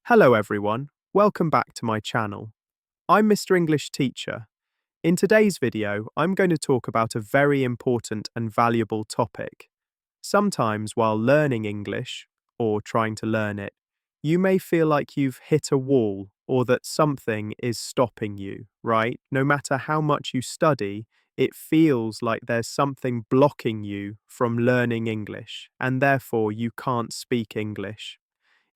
Hello everyone, welcome back to my channel. I'm Mr. English Teacher. In today's video, I'm going to talk about a very important and valuable topic. Sometimes while learning English, or trying to learn it, you may feel like you've hit a wall or that something is stopping you, right? No matter how much you study, it feels like there's something blocking you from learning English, and therefore you can't speak English.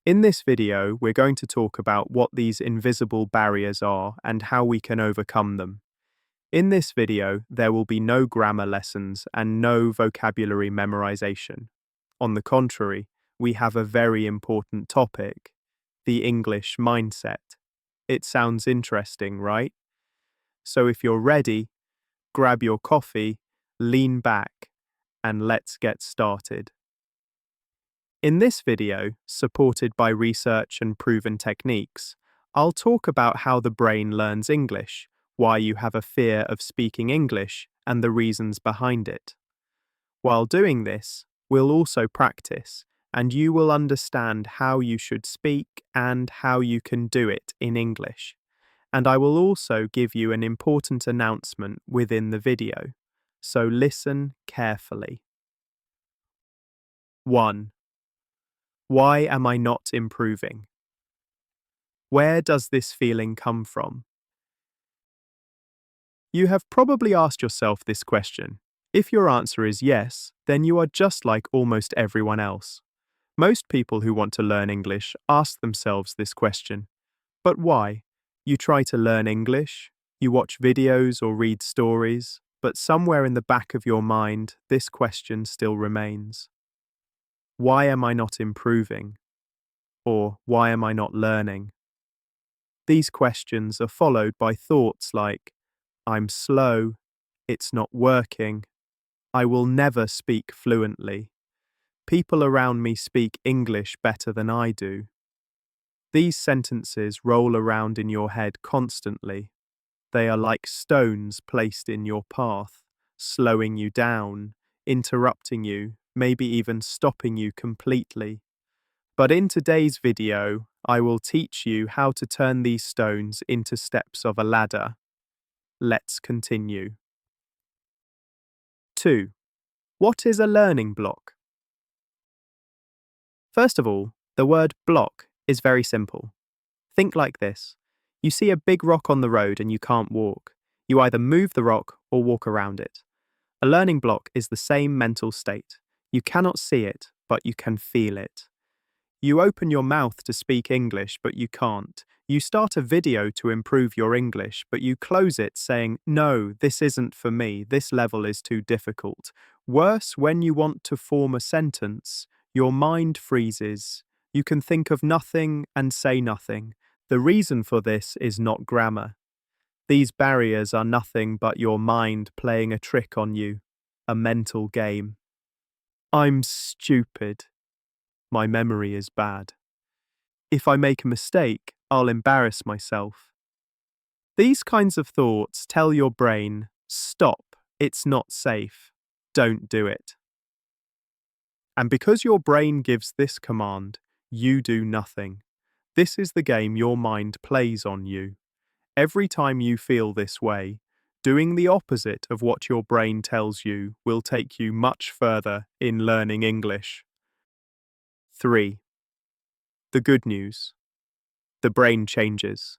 In this video, we're going to talk about what these invisible barriers are and how we can overcome them. In this video, there will be no grammar lessons and no vocabulary memorization. On the contrary, we have a very important topic, the English mindset. It sounds interesting, right? So if you're ready, grab your coffee, lean back, and let's get started. In this video, supported by research and proven techniques, I'll talk about how the brain learns English, why you have a fear of speaking English, and the reasons behind it. While doing this, we'll also practice, and you will understand how you should speak and how you can do it in English. And I will also give you an important announcement within the video, so listen carefully. 1. Why am I not improving? Where does this feeling come from? You have probably asked yourself this question. If your answer is yes, then you are just like almost everyone else. Most people who want to learn English ask themselves this question. But why? You try to learn English, you watch videos or read stories, but somewhere in the back of your mind, this question still remains. Why am I not improving? Or why am I not learning? These questions are followed by thoughts like, I'm slow, it's not working, I will never speak fluently, people around me speak English better than I do. These sentences roll around in your head constantly. They are like stones placed in your path, slowing you down, interrupting you, maybe even stopping you completely. But in today's video, I will teach you how to turn these stones into steps of a ladder. Let's continue. 2. What is a learning block? First of all, the word block is very simple. Think like this. You see a big rock on the road and you can't walk. You either move the rock or walk around it. A learning block is the same mental state. You cannot see it, but you can feel it. You open your mouth to speak English, but you can't. You start a video to improve your English, but you close it saying, no, this isn't for me, this level is too difficult. Worse, when you want to form a sentence, your mind freezes. You can think of nothing and say nothing. The reason for this is not grammar. These barriers are nothing but your mind playing a trick on you, a mental game. I'm stupid. My memory is bad. If I make a mistake, I'll embarrass myself. These kinds of thoughts tell your brain, stop, it's not safe, don't do it. And because your brain gives this command, you do nothing. This is the game your mind plays on you. Every time you feel this way, doing the opposite of what your brain tells you will take you much further in learning English. 3. The good news. The brain changes.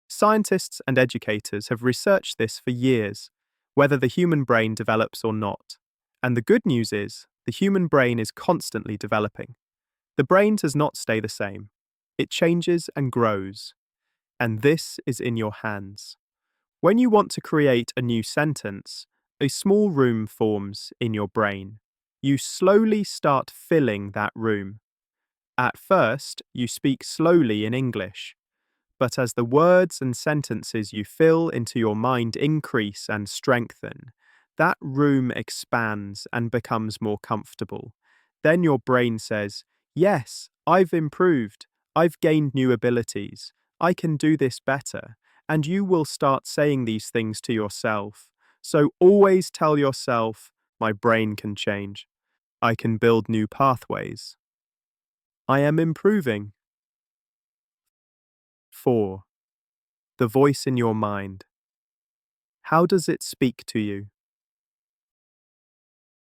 Scientists and educators have researched this for years, whether the human brain develops or not. And the good news is, the human brain is constantly developing. The brain does not stay the same. It changes and grows. And this is in your hands. When you want to create a new sentence, a small room forms in your brain. You slowly start filling that room. At first, you speak slowly in English, but as the words and sentences you fill into your mind increase and strengthen, that room expands and becomes more comfortable. Then your brain says, yes, I've improved, I've gained new abilities, I can do this better, and you will start saying these things to yourself. So always tell yourself, my brain can change, I can build new pathways. I am improving. 4. The voice in your mind. How does it speak to you?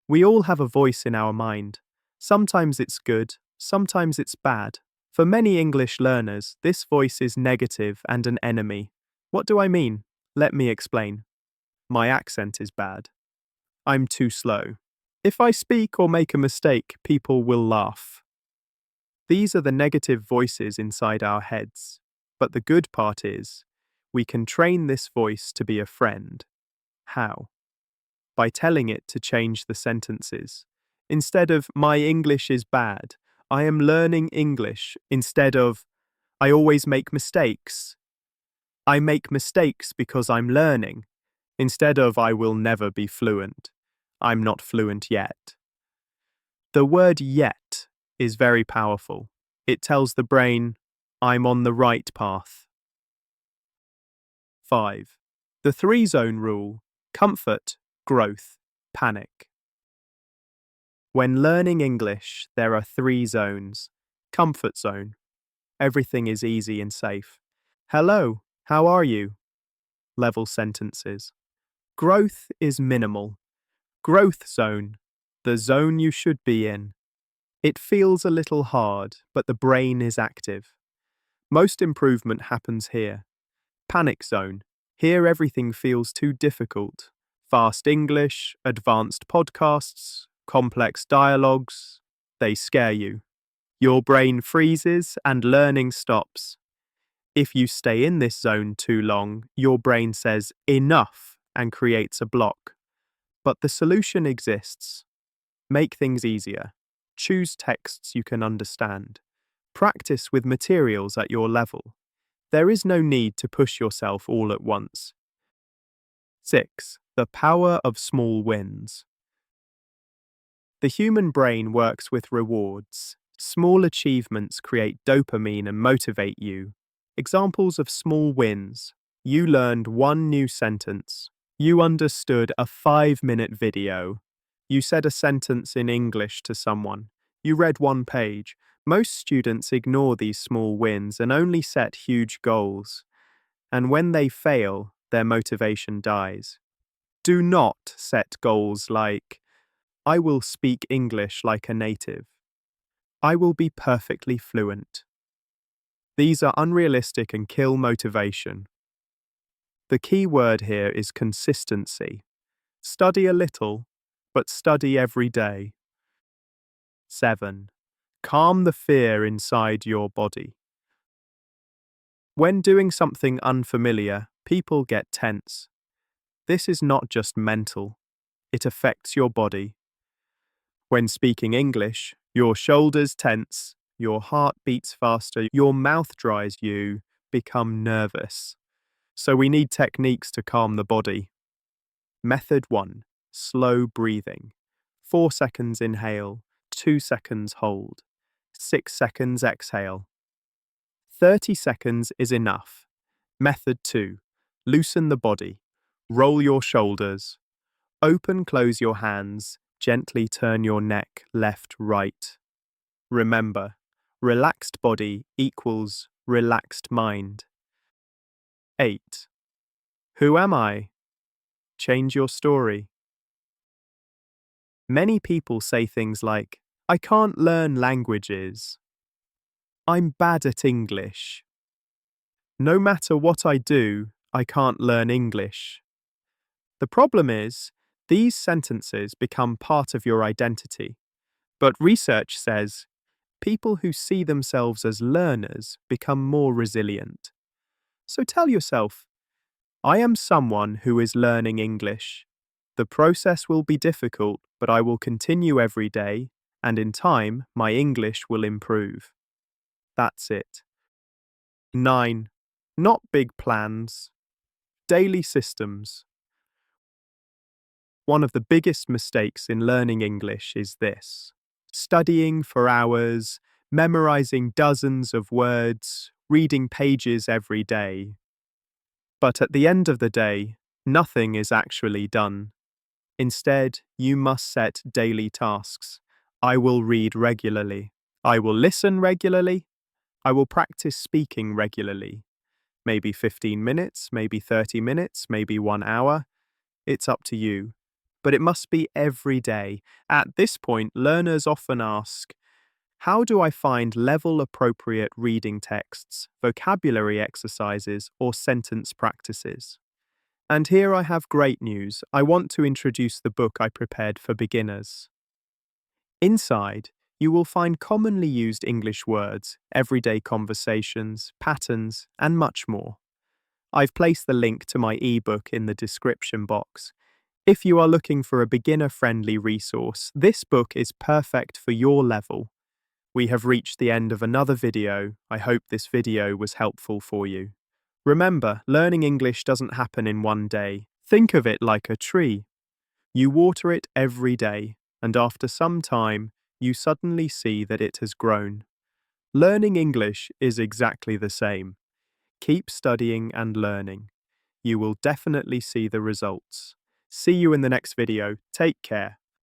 We all have a voice in our mind. Sometimes it's good, sometimes it's bad. For many English learners, this voice is negative and an enemy. What do I mean? Let me explain. My accent is bad. I'm too slow. If I speak or make a mistake, people will laugh. These are the negative voices inside our heads. But the good part is, we can train this voice to be a friend. How? By telling it to change the sentences. Instead of, my English is bad, I am learning English. Instead of, I always make mistakes. I make mistakes because I'm learning. Instead of, I will never be fluent. I'm not fluent yet. The word yet is very powerful. It tells the brain, I'm on the right path. 5. The 3-zone rule: comfort, growth, panic. When learning English, there are 3 zones. Comfort zone. Everything is easy and safe. Hello, how are you? Level sentences. Growth is minimal. Growth zone. The zone you should be in. It feels a little hard, but the brain is active. Most improvement happens here. Panic zone. Here everything feels too difficult. Fast English, advanced podcasts, complex dialogues, they scare you. Your brain freezes and learning stops. If you stay in this zone too long, your brain says enough and creates a block. But the solution exists. Make things easier. Choose texts you can understand. Practice with materials at your level. There is no need to push yourself all at once. 6. The power of small wins. The human brain works with rewards. Small achievements create dopamine and motivate you. Examples of small wins. You learned 1 new sentence. You understood a 5-minute video. You said a sentence in English to someone. You read 1 page. Most students ignore these small wins and only set huge goals. And when they fail, their motivation dies. Do not set goals like, I will speak English like a native. I will be perfectly fluent. These are unrealistic and kill motivation. The key word here is consistency. Study a little, but study every day. 7. Calm the fear inside your body. When doing something unfamiliar, people get tense. This is not just mental, it affects your body. When speaking English, your shoulders tense, your heart beats faster, your mouth dries, you become nervous. So we need techniques to calm the body. Method 1. Slow breathing. 4 seconds inhale, 2 seconds hold, 6 seconds exhale. 30 seconds is enough. Method 2. Loosen the body. Roll your shoulders. Close your hands. Gently turn your neck left, right. Remember, relaxed body equals relaxed mind. 8. Who am I? Change your story. Many people say things like, I can't learn languages. I'm bad at English. No matter what I do, I can't learn English. The problem is, these sentences become part of your identity. But research says, people who see themselves as learners become more resilient. So tell yourself, I am someone who is learning English. The process will be difficult, but I will continue every day, and in time, my English will improve. That's it. 9. Not big plans. Daily systems. One of the biggest mistakes in learning English is this: studying for hours, memorizing dozens of words, reading pages every day. But at the end of the day, nothing is actually done. Instead, you must set daily tasks. I will read regularly. I will listen regularly. I will practice speaking regularly. Maybe 15 minutes, maybe 30 minutes, maybe 1 hour. It's up to you. But it must be every day. At this point, learners often ask, how do I find level-appropriate reading texts, vocabulary exercises, or sentence practices? And here I have great news. I want to introduce the book I prepared for beginners. Inside, you will find commonly used English words, everyday conversations, patterns, and much more. I've placed the link to my ebook in the description box. If you are looking for a beginner-friendly resource, this book is perfect for your level. We have reached the end of another video. I hope this video was helpful for you. Remember, learning English doesn't happen in one day. Think of it like a tree. You water it every day, and after some time, you suddenly see that it has grown. Learning English is exactly the same. Keep studying and learning. You will definitely see the results. See you in the next video. Take care.